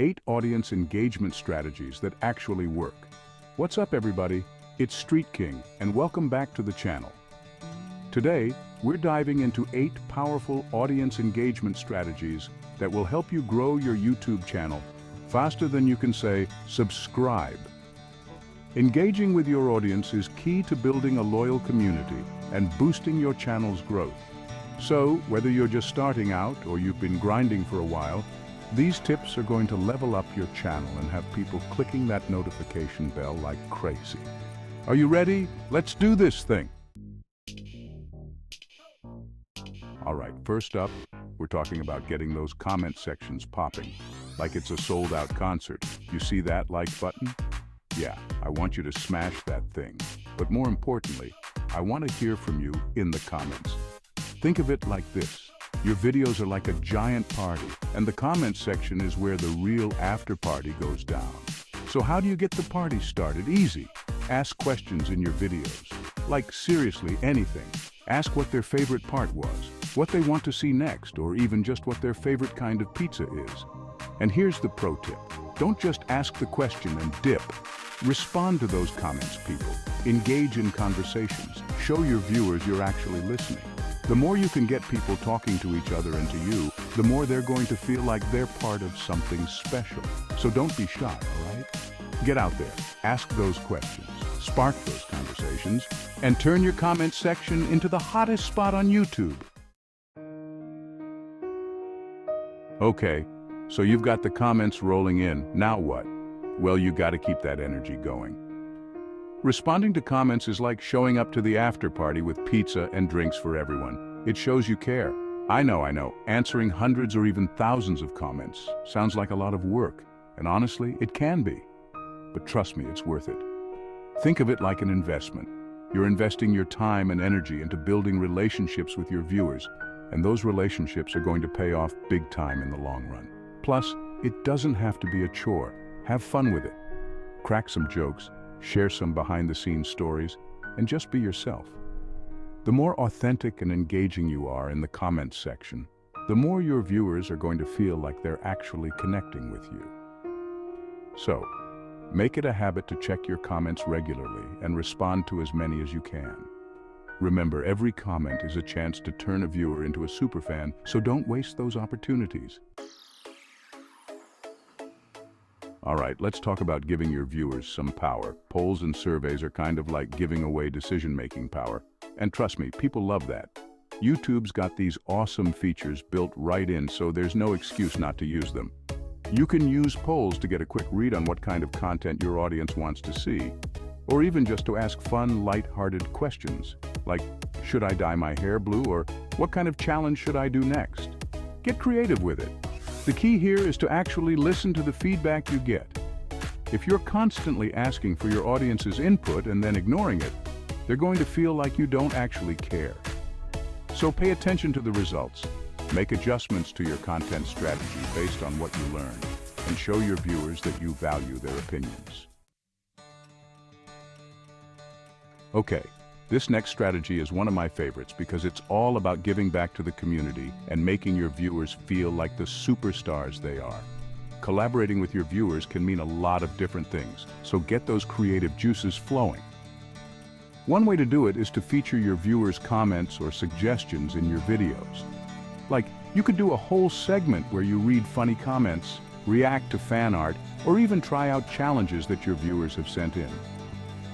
8 audience engagement strategies that actually work. What's up, everybody? It's Street King, and welcome back to the channel. Today, we're diving into 8 powerful audience engagement strategies that will help you grow your YouTube channel faster than you can say subscribe. Engaging with your audience is key to building a loyal community and boosting your channel's growth. So, whether you're just starting out or you've been grinding for a while, these tips are going to level up your channel and have people clicking that notification bell like crazy. Are you ready? Let's do this thing! Alright, first up, we're talking about getting those comment sections popping, like it's a sold-out concert. You see that like button? Yeah, I want you to smash that thing. But more importantly, I want to hear from you in the comments. Think of it like this. Your videos are like a giant party, and the comments section is where the real after-party goes down. So how do you get the party started? Easy. Ask questions in your videos. Like seriously anything. Ask what their favorite part was, what they want to see next, or even just what their favorite kind of pizza is. And here's the pro tip. Don't just ask the question and dip. Respond to those comments, people. Engage in conversations. Show your viewers you're actually listening. The more you can get people talking to each other and to you, the more they're going to feel like they're part of something special. So don't be shy, all right? Get out there, ask those questions, spark those conversations, and turn your comment section into the hottest spot on YouTube. Okay, so you've got the comments rolling in. Now what? Well, you got to keep that energy going. Responding to comments is like showing up to the after party with pizza and drinks for everyone. It shows you care. I know. Answering hundreds or even thousands of comments sounds like a lot of work, and honestly, it can be. But trust me, it's worth it. Think of it like an investment. You're investing your time and energy into building relationships with your viewers, and those relationships are going to pay off big time in the long run. Plus, it doesn't have to be a chore. Have fun with it. Crack some jokes, share some behind-the-scenes stories, and just be yourself. The more authentic and engaging you are in the comments section, the more your viewers are going to feel like they're actually connecting with you. So, make it a habit to check your comments regularly and respond to as many as you can. Remember, every comment is a chance to turn a viewer into a superfan, so don't waste those opportunities. Alright, let's talk about giving your viewers some power. Polls and surveys are kind of like giving away decision-making power. And trust me, people love that. YouTube's got these awesome features built right in, so there's no excuse not to use them. You can use polls to get a quick read on what kind of content your audience wants to see, or even just to ask fun, light-hearted questions, like, should I dye my hair blue, or what kind of challenge should I do next? Get creative with it. The key here is to actually listen to the feedback you get. If you're constantly asking for your audience's input and then ignoring it, they're going to feel like you don't actually care. So pay attention to the results. Make adjustments to your content strategy based on what you learn, and show your viewers that you value their opinions. Okay, this next strategy is one of my favorites because it's all about giving back to the community and making your viewers feel like the superstars they are. Collaborating with your viewers can mean a lot of different things, so get those creative juices flowing. One way to do it is to feature your viewers' comments or suggestions in your videos. Like, you could do a whole segment where you read funny comments, react to fan art, or even try out challenges that your viewers have sent in.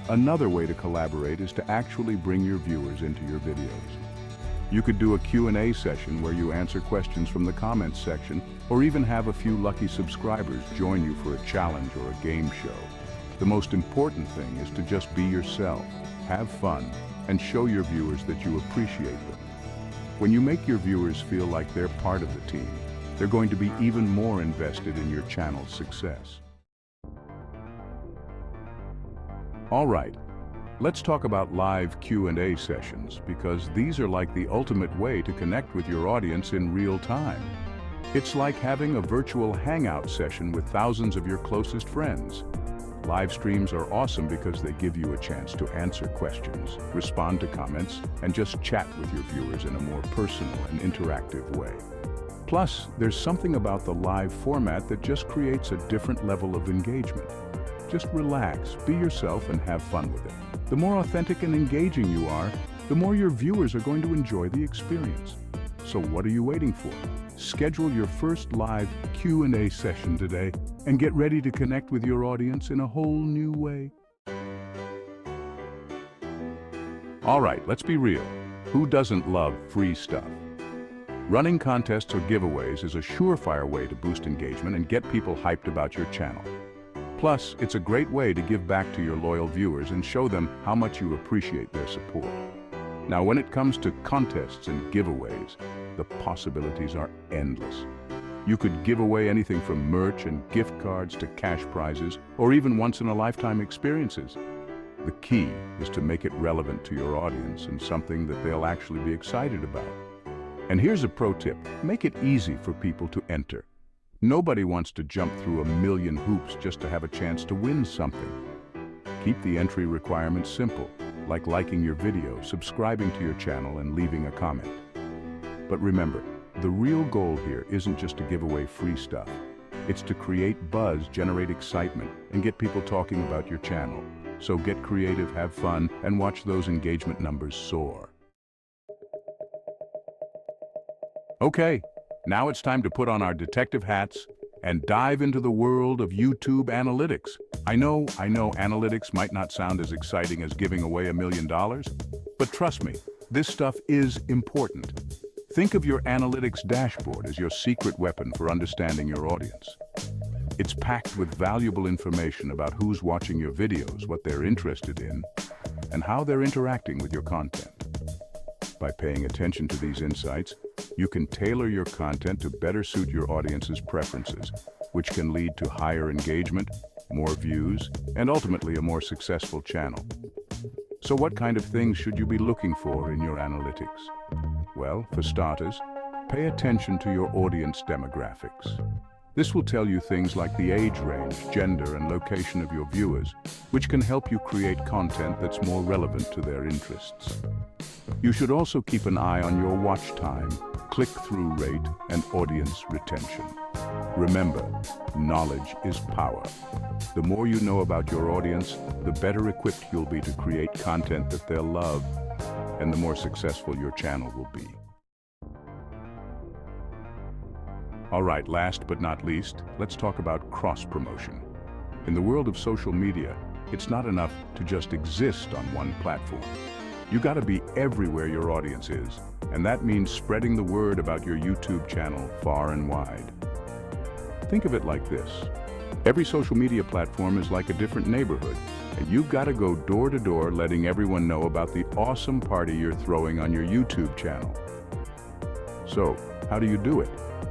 Another way to collaborate is to actually bring your viewers into your videos. You could do a Q&A session where you answer questions from the comments section, or even have a few lucky subscribers join you for a challenge or a game show. The most important thing is to just be yourself, have fun, and show your viewers that you appreciate them. When you make your viewers feel like they're part of the team, they're going to be even more invested in your channel's success. All right, let's talk about live Q&A sessions, because these are like the ultimate way to connect with your audience in real time. It's like having a virtual hangout session with thousands of your closest friends. Live streams are awesome because they give you a chance to answer questions, respond to comments, and just chat with your viewers in a more personal and interactive way. Plus, there's something about the live format that just creates a different level of engagement. Just relax, be yourself, and have fun with it. The more authentic and engaging you are, the more your viewers are going to enjoy the experience. So what are you waiting for? Schedule your first live Q&A session today and get ready to connect with your audience in a whole new way. All right, let's be real. Who doesn't love free stuff? Running contests or giveaways is a surefire way to boost engagement and get people hyped about your channel. Plus, it's a great way to give back to your loyal viewers and show them how much you appreciate their support. Now, when it comes to contests and giveaways, the possibilities are endless. You could give away anything from merch and gift cards to cash prizes, or even once-in-a-lifetime experiences. The key is to make it relevant to your audience and something that they'll actually be excited about. And here's a pro tip: make it easy for people to enter. Nobody wants to jump through a million hoops just to have a chance to win something. Keep the entry requirements simple, like liking your video, subscribing to your channel, and leaving a comment. But remember, the real goal here isn't just to give away free stuff. It's to create buzz, generate excitement, and get people talking about your channel. So get creative, have fun, and watch those engagement numbers soar. Okay, now it's time to put on our detective hats and dive into the world of YouTube analytics. I know analytics might not sound as exciting as giving away $1 million, but trust me, this stuff is important. Think of your analytics dashboard as your secret weapon for understanding your audience. It's packed with valuable information about who's watching your videos, what they're interested in, and how they're interacting with your content. By paying attention to these insights, you can tailor your content to better suit your audience's preferences, which can lead to higher engagement, more views, and ultimately a more successful channel. So what kind of things should you be looking for in your analytics? Well, for starters, pay attention to your audience demographics. This will tell you things like the age range, gender, and location of your viewers, which can help you create content that's more relevant to their interests. You should also keep an eye on your watch time, click-through rate, and audience retention. Remember, knowledge is power. The more you know about your audience, the better equipped you'll be to create content that they'll love, and the more successful your channel will be. All right, last but not least, let's talk about cross-promotion. In the world of social media, it's not enough to just exist on one platform. You gotta be everywhere your audience is, and that means spreading the word about your YouTube channel far and wide. Think of it like this. Every social media platform is like a different neighborhood, and you've got to go door to door letting everyone know about the awesome party you're throwing on your YouTube channel. So, how do you do it?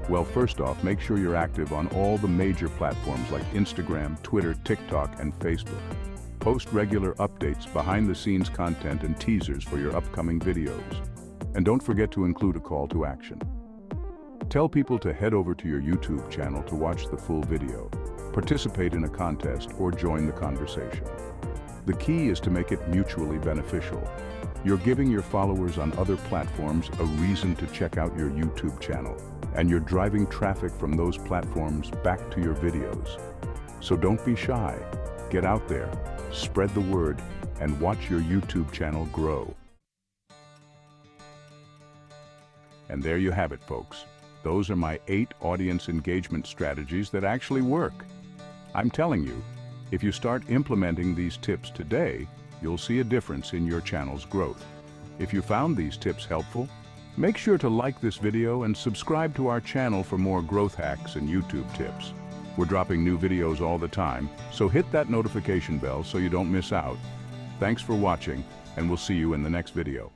Well, first off, make sure you're active on all the major platforms like Instagram, Twitter, TikTok, and Facebook. Post regular updates, behind-the-scenes content, and teasers for your upcoming videos. And don't forget to include a call to action. Tell people to head over to your YouTube channel to watch the full video, participate in a contest, or join the conversation. The key is to make it mutually beneficial. You're giving your followers on other platforms a reason to check out your YouTube channel, and you're driving traffic from those platforms back to your videos. So don't be shy. Get out there, spread the word, and watch your YouTube channel grow. And there you have it, folks. Those are my 8 audience engagement strategies that actually work. I'm telling you, if you start implementing these tips today, you'll see a difference in your channel's growth. If you found these tips helpful, make sure to like this video and subscribe to our channel for more growth hacks and YouTube tips. We're dropping new videos all the time, so hit that notification bell so you don't miss out. Thanks for watching, and we'll see you in the next video.